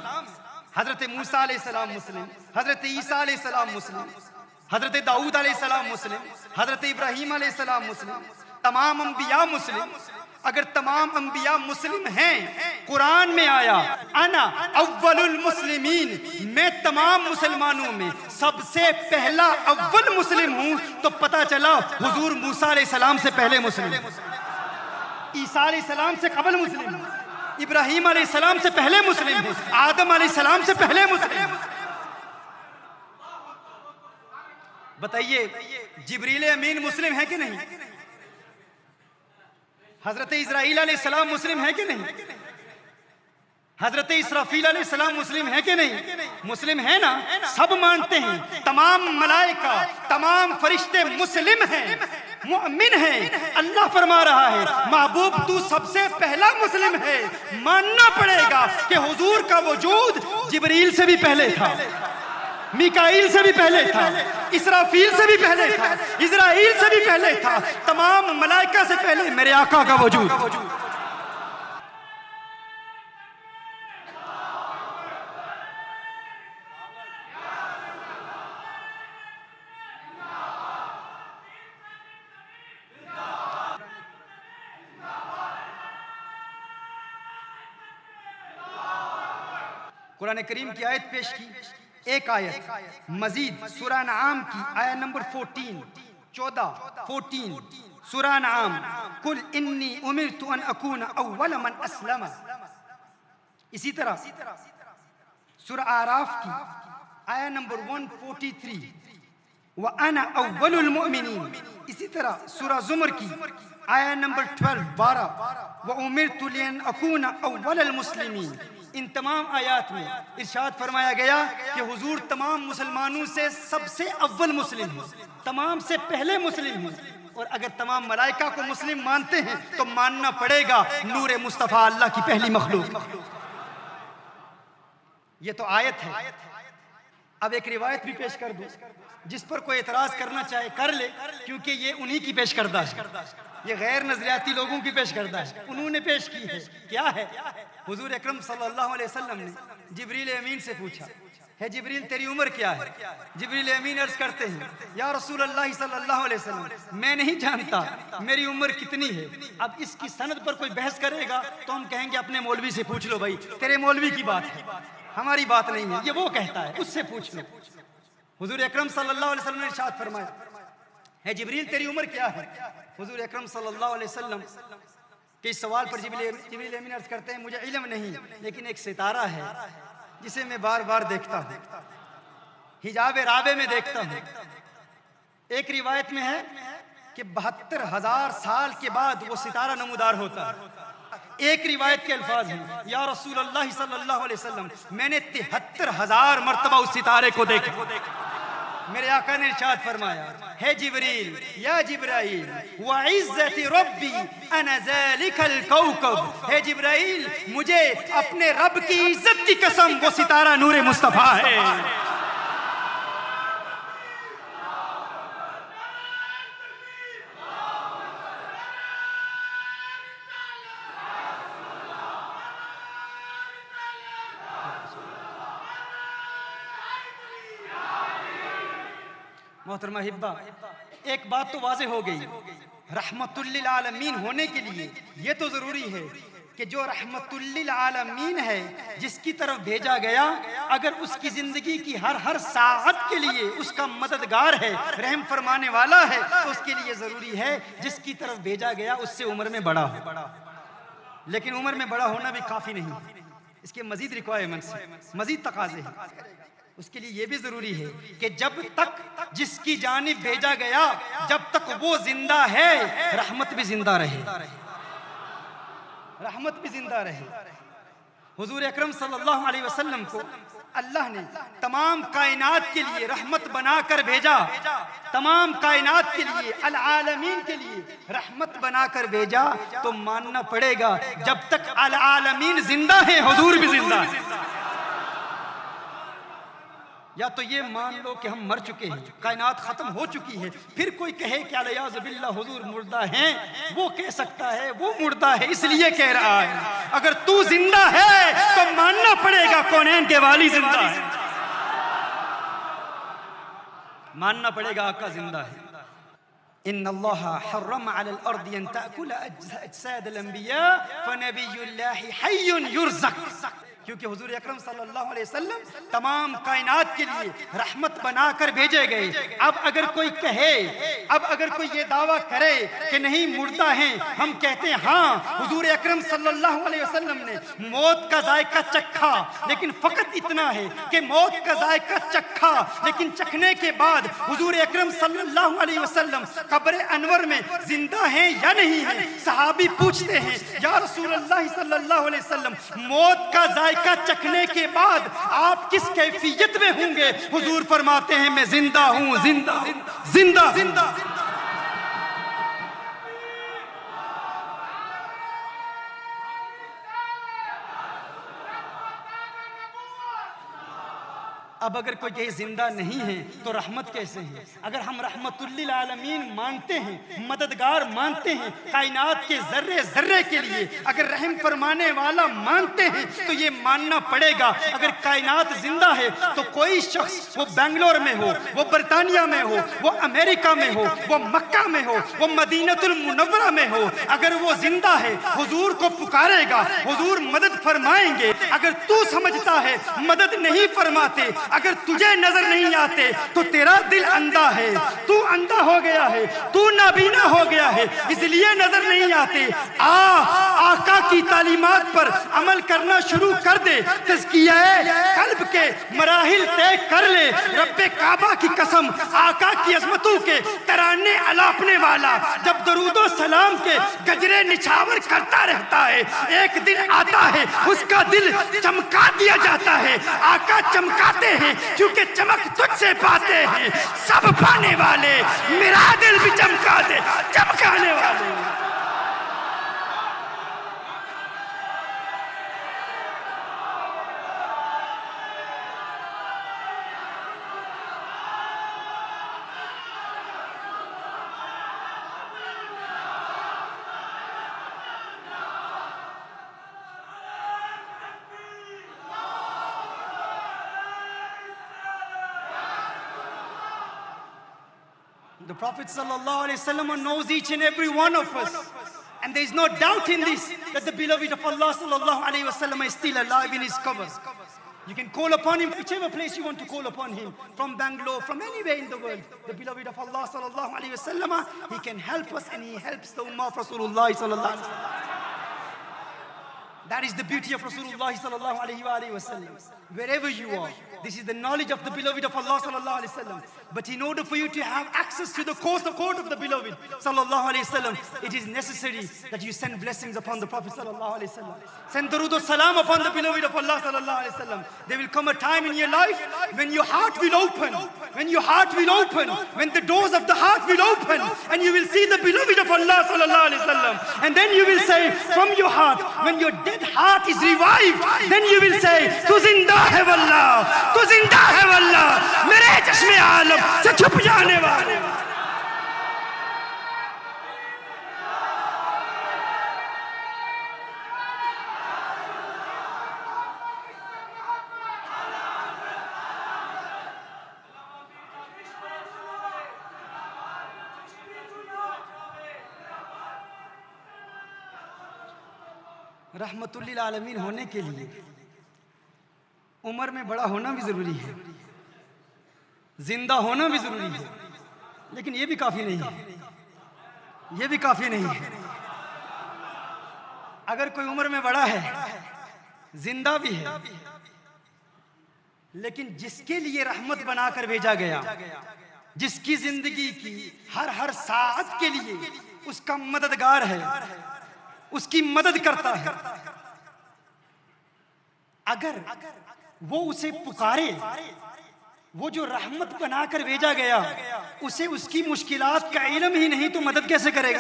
A: हजरत मूसा अलैहिस्सलाम मुस्लिम, हजरत ईसा अलैहिस्सलाम मुस्लिम, हजरत दाऊद अलैहिस्सलाम मुस्लिम, हजरत इब्राहीम अलैहिस्सलाम मुस्लिम, तमाम अंबिया मुस्लिम, अगर तमाम अंबिया मुस्लिम हैं, कुरान में आया अना अव्वलुल मुस्लिमीन, मैं तमाम मुसलमानों में सबसे पहला अव्वल मुस्लिम हूं, तो पता चला हुजूर मूसा अलैहिस्सलाम से पहले मुस्लिम, ईसा अलैहिस्सलाम से कबल मुस्लिम, इब्राहिम अलैहिस्सलाम से पहले मुस्लिम है, आदम अलैहिस्सलाम से पहले मुस्लिम। बताइए जिब्रील अमीन मुस्लिम है कि नहीं? हजरत इस्राईल अलैहिस्सलाम मुस्लिम है कि नहीं? हजरत इसराफील अलैहिस्सलाम मुस्लिम है कि नहीं? मुस्लिम है ना, सब मानते हैं। तमाम मलाइका, तमाम फरिश्ते मुस्लिम हैं, मुअमिन हैं। अल्लाह फरमा रहा है महबूब तू सबसे पहला मुस्लिम है। मानना पड़ेगा कि हुजूर का वजूद जिब्रील से भी पहले था, मिकाईल से भी पहले था, इसराफील से भी पहले था, इज़राइल से भी पहले था, तमाम मलाइका से पहले मेरे आका का वजूद। कुरान करीम की आयत पेश की, एक आयत मजीद सूरह नाम की आयत नंबर 14 सूरह नाम, कुल इन्नी उमिरतु अन अकूना अव्वल मन अस्लमा। इसी तरह सूरह आराफ की आयत नंबर 143 व अना अव्वलुल मुमिनीन। इसी तरह सूरह जुमर की आयत नंबर 12 व उमिरतु लिअन अकूना अव्वलल मुस्लिमीन। इन तमाम आयात में इरशाद फरमाया गया कि हुजूर तमाम मुसलमानों से सबसे अव्वल मुस्लिम हैं, तमाम से पहले मुस्लिम हैं। और अगर तमाम मलाइका को मुस्लिम मानते हैं तो मानना पड़ेगा नूरे मुस्तफ़ा अल्लाह की पहली मखलूक। ये तो आयत है। अब एक रिवायत भी पेश कर दूं, जिस पर कोई एतराज करना चाहे कर ले, क्योंकि ये उन्हीं की पेश करदा है, ये गैर नजरियाती लोगों की पेश करदा है, उन्होंने पेश की है। क्या है? हुजूर अकरम सल्लल्लाहु अलैहि वसल्लम ने जिब्रील अमीन से पूछा, है जिब्रील तेरी उम्र क्या है? जिब्रील अमीन अर्ज करते हैं, या रसूल अल्लाह सल्लल्लाहु अलैहि वसल्लम मैं नहीं जानता मेरी उम्र कितनी है। अब इसकी सनद पर कोई बहस करेगा तो हम कहेंगे अपने मौलवी से पूछ लो, भाई तेरे मौलवी की बात है, हमारी बात नहीं है, ये वो कहता है, उससे पूछ लो। हुजूर अकरम सल्लल्लाहु अलैहि वसल्लम ने इरशाद फरमाया, है जिब्रील तेरी उम्र क्या है? हुजूर अकरम सल्लल्लाहु अलैहि वसल्लम के इस सवाल पर जिब्रील अमीन अर्ज करते हैं, मुझे इल्म नहीं, लेकिन एक सितारा है जिसे मैं बार बार देखता हूँ, हिजाब राबे में देखता हूँ। एक रिवायत में है कि 72,000 साल के बाद वो सितारा नमूदार होता है। एक रिवायत के अल्फाज हैं, या रसूल अल्लाह सल्लल्लाहु अलैहि वसल्लम मैंने 73,000 मर्तबा उस सितारे को देखा। मेरे आका ने इरशाद फरमाया, है जिब्रील या जिब्राइल व इज्जति रब्बी अना ज़ालिकल कौकब, है जिब्राइल मुझे अपने रब की इज्जत की कसम वो सितारा नूरे मुस्तफा है। मोहतरमा हिब्बा, एक बात तो वाज़ेह हो गई, रहमतुल लिल आलमीन होने के लिए ये तो जरूरी है कि जो रहमतुल लिल आलमीन है, जिसकी तरफ भेजा गया, अगर उसकी जिंदगी की हर साअत के लिए उसका मददगार है, रहम फरमाने वाला है, तो उसके लिए जरूरी है जिसकी तरफ भेजा गया उससे उम्र में बड़ा हो। लेकिन उम्र में बड़ा होना भी काफी नहीं, इसके मजीद रिक्वायरमेंट्स, मजीद तकाजे हैं। उसके लिए यह भी जरूरी है कि जब तक जिसकी जानिब भेजा गया, जब तक वो जिंदा है, रहमत भी जिंदा रहे, रहमत भी जिंदा रहे। हुजूर अकरम सल्लल्लाहु अलैहि वसल्लम को अल्लाह ने तमाम कायनात के लिए रहमत बनाकर भेजा, तमाम कायनात के लिए, अल आलमीन के लिए रहमत बनाकर भेजा। तो मानना पड़ेगा जब तक अल आलमीन जिंदा है, हुजूर भी जिंदा है। या तो ये मान लो कि हम मर चुके हैं, कायनात खत्म हो चुकी है, फिर कोई कहे कि अलियाज़ बिल्लाह हुजूर मुर्दा हैं, वो कह सकता है वो मुर्दा है इसलिए कह रहा है। अगर तू जिंदा है तो मानना पड़ेगा कौनैन के वाली जिंदा है, मानना पड़ेगा आका जिंदा है। इन्नल्लाह हर्रम अलल अर्दि अन तअकुल अजसाद अल अंबिया फनबियुल्लाहि हय्युन युरज़क़। क्योंकि हुजूर अकरम सल्लल्लाहु अलैहि वसल्लम तमाम कायनात के लिए रहमत बनाकर भेजे गए। अब अगर कोई कहे, अब अगर कोई ये दावा करे कि नहीं मुर्दा हैं, हम कहते हैं हाँ, हुजूर अकरम सल्लल्लाहु अलैहि वसल्लम ने मौत का जायका चखा, लेकिन फकत इतना है कि मौत का जायका चखा, लेकिन चखने के बाद हुजूर अकरम सल्लल्लाहु अलैहि वसल्लम कब्र अनवर में जिंदा हैं या नहीं है। सहाबी पूछते हैं या रसूलल्लाह सल्लल्लाहु अलैहि वसल्लम, मौत का का चखने के बाद आप किस कैफियत में होंगे? हुजूर फरमाते हैं मैं जिंदा हूं, जिंदा जिंदा जिंदा। अब अगर कोई कहे जिंदा नहीं है तो रहमत कैसे है? अगर हम रहमतुल्लिल आलमीन मानते हैं, मददगार मानते हैं, कायनात के जर्रे जर्रे के लिए अगर रहम फरमाने वाला मानते हैं, तो ये मानना पड़ेगा अगर कायनात जिंदा है तो कोई शख्स, वो बेंगलोर में हो, वो बरतानिया में हो, वो अमेरिका में हो, वो मक्का में हो, वो मदीनतुल मुनव्वरा में हो, अगर वो जिंदा है हुजूर को पुकारेगा, हुजूर मदद फरमाएंगे। अगर तू समझता है मदद नहीं फरमाते, अगर तुझे नजर नहीं आते तो तेरा दिल अंधा है, तू अंधा हो गया है, तू नाबीना हो गया है, इसलिए नजर नहीं आते। आका की तालीमात पर अमल करना शुरू कर दे, तज़किया कल्ब के मराहिल तय कर ले। रब्बे काबा की कसम, आका की अज़मतों के तराने अलापने वाला जब दरूदो सलाम के गजरे निछावर करता रहता है, एक दिन आता है उसका दिल चमका दिया जाता है। आका चमकाते हैं क्योंकि चमक तुझसे पाते हैं सब पाने वाले, मेरा दिल भी चमका दे चमकाने वाले। The Prophet sallallahu alaihi wasallam knows each and every one of us, and there is no doubt in this that the beloved of Allah sallallahu alaihi wasallam is still alive in his qabr. You can call upon him whichever place you want to call upon him, from Bangalore, from anywhere in the world. The beloved of Allah sallallahu alaihi wasallam, he can help us and he helps the ummah of Rasulullah sallallahu alaihi wasallam. That is the beauty of Rasulullah sallallahu alaihi wasallam. Wherever you are, this is the knowledge of the beloved of Allah sallallahu alaihi wasallam. But in order for you to have access to the court of the beloved sallallahu alaihi wasallam, it is necessary that you send blessings upon the Prophet sallallahu alaihi wasallam. Send durood salam upon the beloved of Allah sallallahu alaihi wasallam. There will come a time in your life when your heart will open, when your heart will open, when the doors of the heart will open, and you will see the beloved of Allah sallallahu alaihi wasallam. And then you will say from your heart, when your dead heart is revived, then you will say, tu zinda hai wallah, tu zinda hai wallah, mere chashme aalam se chup jaane wale. रहमतुल्लिल आलमीन होने के लिए उम्र में बड़ा होना भी जरूरी है, जिंदा होना भी जरूरी है, लेकिन ये भी काफी नहीं है, ये भी काफी नहीं है। अगर कोई उम्र में बड़ा है, जिंदा भी है, लेकिन जिसके लिए रहमत बनाकर भेजा गया, जिसकी जिंदगी की हर साथ के लिए उसका मददगार है, उसकी मदद करता है, अगर वो उसे पुकारे, वो जो रहमत बनाकर भेजा गया उसे उसकी मुश्किलात का इल्म ही नहीं तो मदद कैसे करेगा?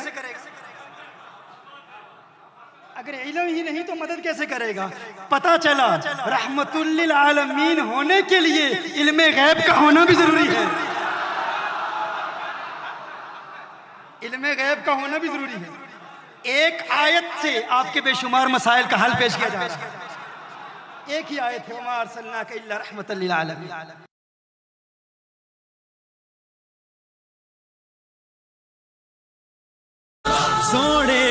A: अगर इल्म ही नहीं तो मदद कैसे करेगा? पता चला रहमतुल्लिल आलमीन होने के लिए इल्मे गैब का होना भी जरूरी है, इल्मे गैब का होना भी जरूरी है। एक आयत से आपके बेशुमार मसाइल का हल पेश किया जा रहा है। एक ही आयत है, वमा अरसलनाका इल्ला रहमतल लिल आलमीन।
B: सोने